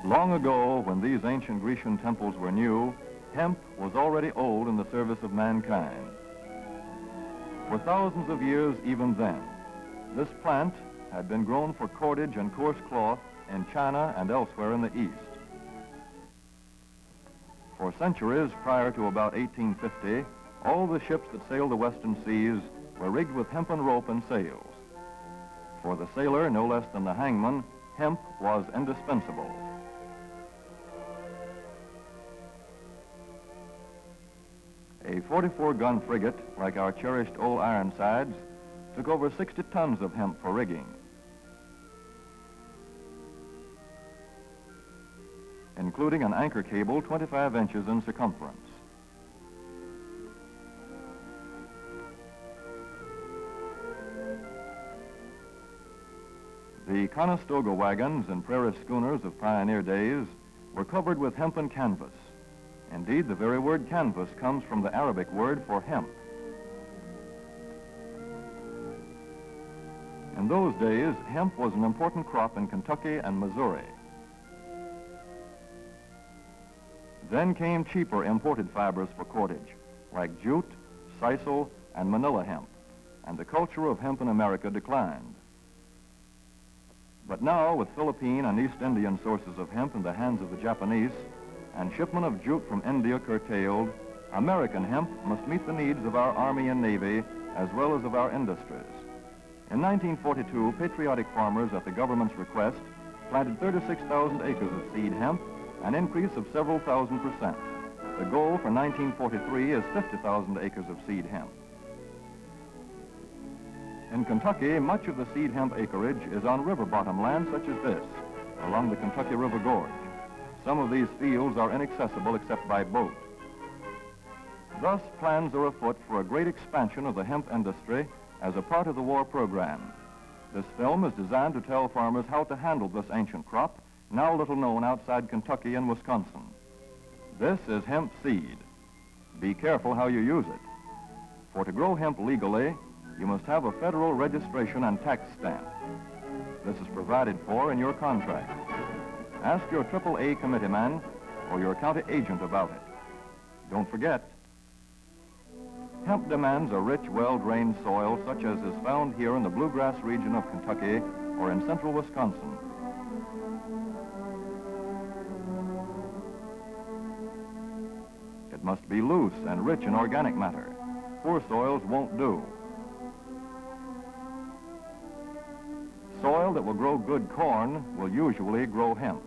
Long ago, when these ancient Grecian temples were new, hemp was already old in the service of mankind. For thousands of years even then, this plant had been grown for cordage and coarse cloth in China and elsewhere in the East. For centuries prior to about 1850, all the ships that sailed the western seas were rigged with hempen rope and sails. For the sailor, no less than the hangman, hemp was indispensable. A 44-gun frigate, like our cherished old Ironsides, took over 60 tons of hemp for rigging. Including an anchor cable 25 inches in circumference. The Conestoga wagons and prairie schooners of pioneer days were covered with hempen canvas. Indeed, the very word canvas comes from the Arabic word for hemp. In those days, hemp was an important crop in Kentucky and Missouri. Then came cheaper imported fibers for cordage, like jute, sisal, and manila hemp, and the culture of hemp in America declined. But now, with Philippine and East Indian sources of hemp in the hands of the Japanese, and shipment of jute from India curtailed, American hemp must meet the needs of our Army and Navy as well as of our industries. In 1942, patriotic farmers at the government's request planted 36,000 acres of seed hemp, an increase of several thousand%. The goal for 1943 is 50,000 acres of seed hemp. In Kentucky, much of the seed hemp acreage is on river bottom land such as this, along the Kentucky River Gorge. Some of these fields are inaccessible except by boat. Thus, plans are afoot for a great expansion of the hemp industry as a part of the war program. This film is designed to tell farmers how to handle this ancient crop, now little known outside Kentucky and Wisconsin. This is hemp seed. Be careful how you use it. For to grow hemp legally, you must have a federal registration and tax stamp. This is provided for in your contract. Ask your AAA committeeman or your county agent about it. Don't forget, hemp demands a rich, well-drained soil such as is found here in the bluegrass region of Kentucky or in central Wisconsin. It must be loose and rich in organic matter. Poor soils won't do. Soil that will grow good corn will usually grow hemp.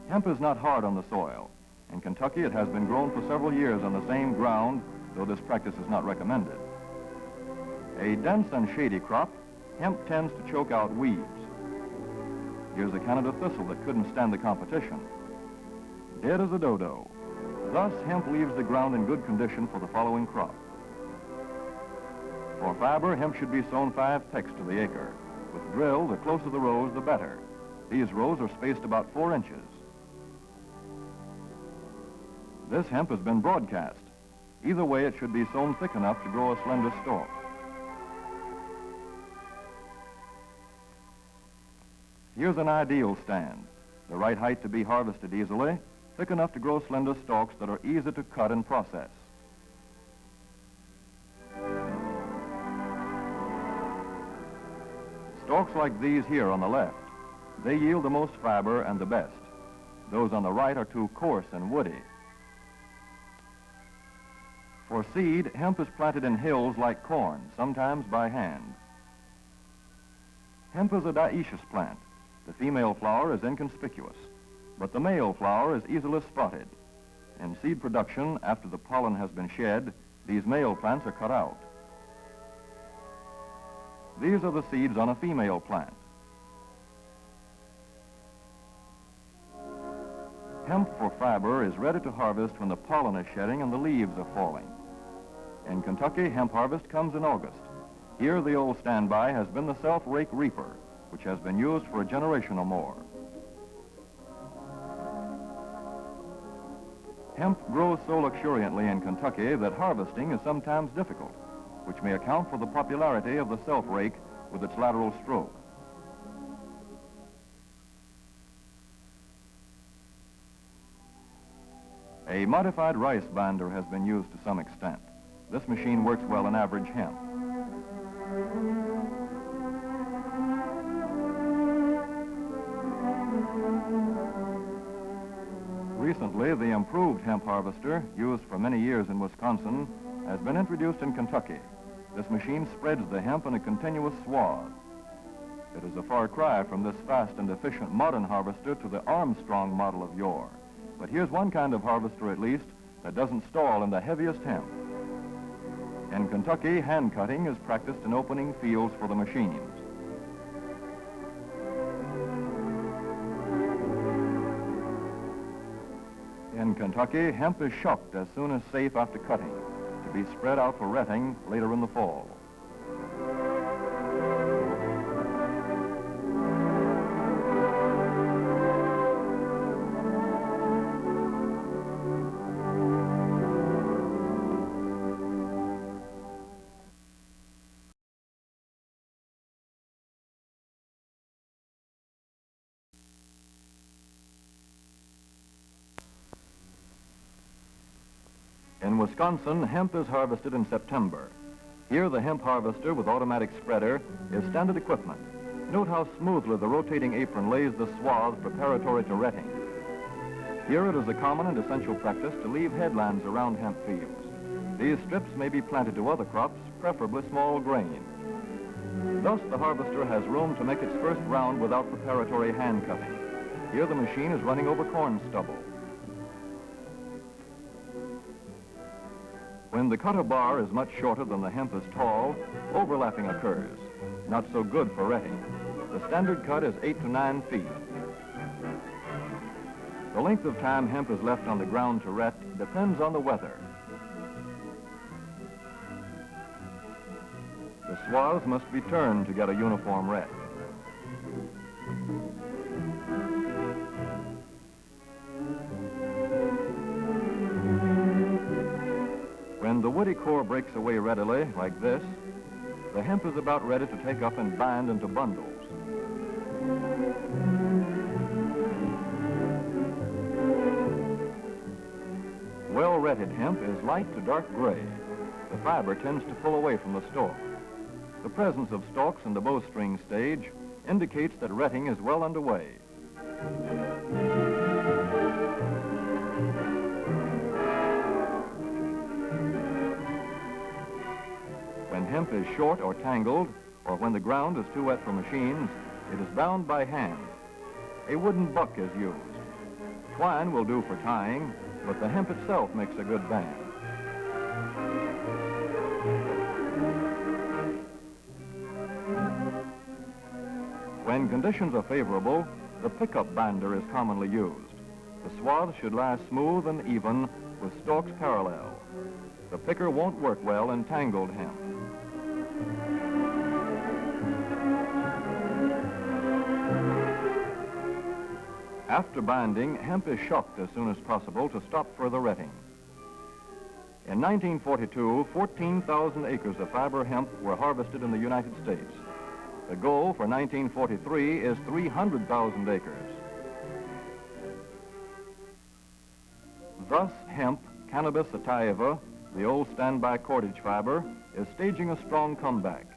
Hemp is not hard on the soil. In Kentucky, it has been grown for several years on the same ground, though this practice is not recommended. A dense and shady crop, hemp tends to choke out weeds. Here's a Canada thistle that couldn't stand the competition. Dead as a dodo. Thus, hemp leaves the ground in good condition for the following crop. For fiber, hemp should be sown 5 pecks to the acre. With drill, the closer the rows, the better. These rows are spaced about 4 inches. This hemp has been broadcast. Either way, it should be sown thick enough to grow a slender stalk. Here's an ideal stand. The right height to be harvested easily, thick enough to grow slender stalks that are easy to cut and process. Stalks like these here on the left, they yield the most fiber and the best. Those on the right are too coarse and woody. For seed, hemp is planted in hills like corn, sometimes by hand. Hemp is a dioecious plant. The female flower is inconspicuous, but the male flower is easily spotted. In seed production, after the pollen has been shed, these male plants are cut out. These are the seeds on a female plant. Hemp for fiber is ready to harvest when the pollen is shedding and the leaves are falling. In Kentucky, hemp harvest comes in August. Here, the old standby has been the self-rake reaper, which has been used for a generation or more. Hemp grows so luxuriantly in Kentucky that harvesting is sometimes difficult, which may account for the popularity of the self-rake with its lateral stroke. A modified rice binder has been used to some extent. This machine works well in average hemp. Recently, the improved hemp harvester, used for many years in Wisconsin, has been introduced in Kentucky. This machine spreads the hemp in a continuous swath. It is a far cry from this fast and efficient modern harvester to the Armstrong model of yore. But here's one kind of harvester, at least, that doesn't stall in the heaviest hemp. In Kentucky, hand cutting is practiced in opening fields for the machines. In Kentucky, hemp is shucked as soon as safe after cutting, to be spread out for retting later in the fall. In Wisconsin, hemp is harvested in September. Here, the hemp harvester with automatic spreader is standard equipment. Note how smoothly the rotating apron lays the swath preparatory to retting. Here it is a common and essential practice to leave headlands around hemp fields. These strips may be planted to other crops, preferably small grain. Thus, the harvester has room to make its first round without preparatory hand cutting. Here, the machine is running over corn stubble. When the cutter bar is much shorter than the hemp is tall, overlapping occurs. Not so good for retting. The standard cut is 8 to 9 feet. The length of time hemp is left on the ground to ret depends on the weather. The swaths must be turned to get a uniform ret. When the woody core breaks away readily, like this, the hemp is about ready to take up and bind into bundles. Well-retted hemp is light to dark gray. The fiber tends to pull away from the stalk. The presence of stalks in the bowstring stage indicates that retting is well underway. When hemp is short or tangled, or when the ground is too wet for machines, it is bound by hand. A wooden buck is used. Twine will do for tying, but the hemp itself makes a good band. When conditions are favorable, the pickup binder is commonly used. The swath should lie smooth and even with stalks parallel. The picker won't work well in tangled hemp. After binding, hemp is shucked as soon as possible to stop further retting. In 1942, 14,000 acres of fiber hemp were harvested in the United States. The goal for 1943 is 300,000 acres. Thus, hemp, Cannabis sativa, the old standby cordage fiber, is staging a strong comeback.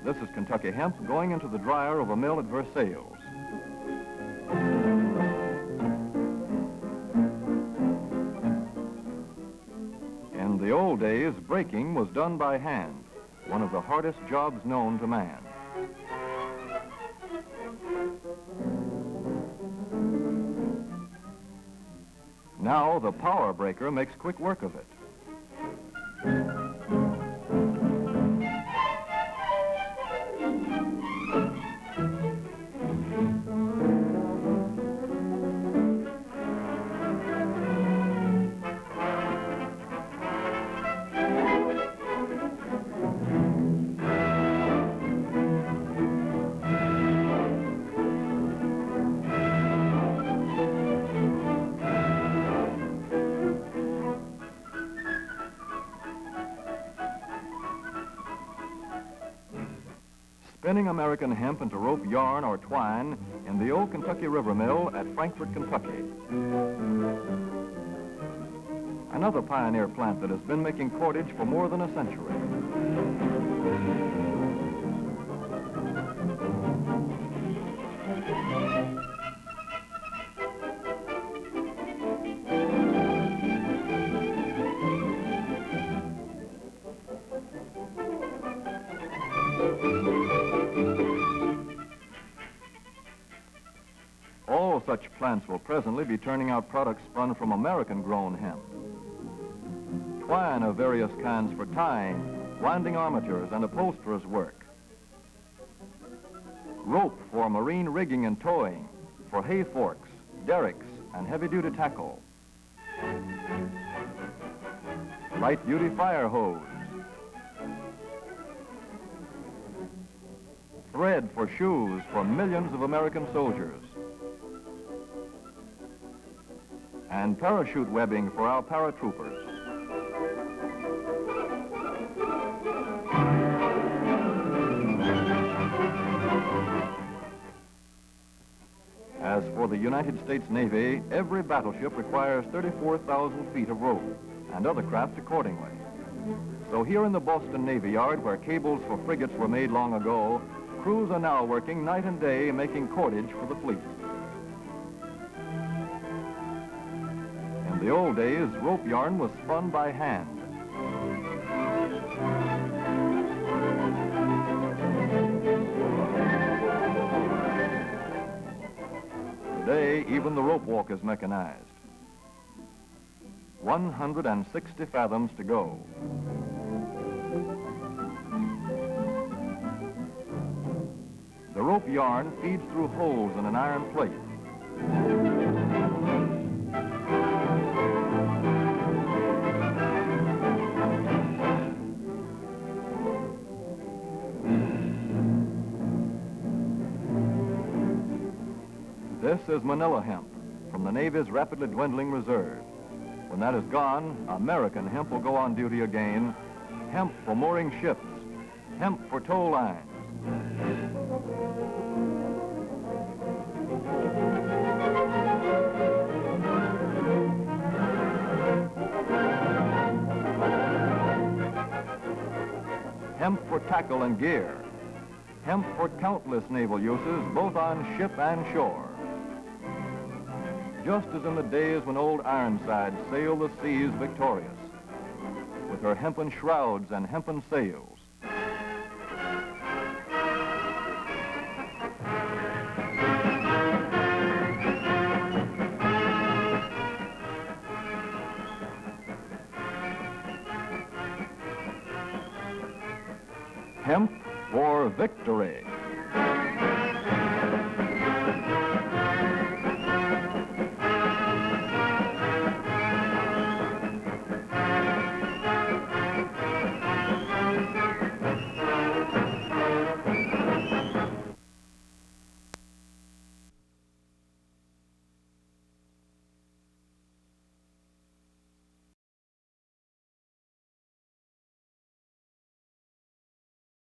This is Kentucky hemp going into the dryer of a mill at Versailles. In the old days, breaking was done by hand, one of the hardest jobs known to man. Now the power breaker makes quick work of it. Spinning American hemp into rope yarn or twine in the old Kentucky River Mill at Frankfort, Kentucky. another pioneer plant that has been making cordage for more than a century. All such plants will presently be turning out products spun from American-grown hemp. Twine of various kinds for tying, winding armatures, and upholsterers' work. Rope for marine rigging and towing, for hay forks, derricks, and heavy-duty tackle. Light-duty fire hose. Thread for shoes for millions of American soldiers. And parachute webbing for our paratroopers. As for the United States Navy, every battleship requires 34,000 feet of rope, and other craft accordingly. So here in the Boston Navy Yard, where cables for frigates were made long ago, crews are now working night and day making cordage for the fleet. In the old days, rope yarn was spun by hand. Today, even the rope walk is mechanized. 160 fathoms to go. The rope yarn feeds through holes in an iron plate. This is Manila hemp, from the Navy's rapidly dwindling reserve. When that is gone, American hemp will go on duty again. Hemp for mooring ships, hemp for tow lines. Hemp for tackle and gear. Hemp for countless naval uses, both on ship and shore. Just as in the days when old Ironside sailed the seas victorious, with her hempen shrouds and hempen sails. Hemp for Victory.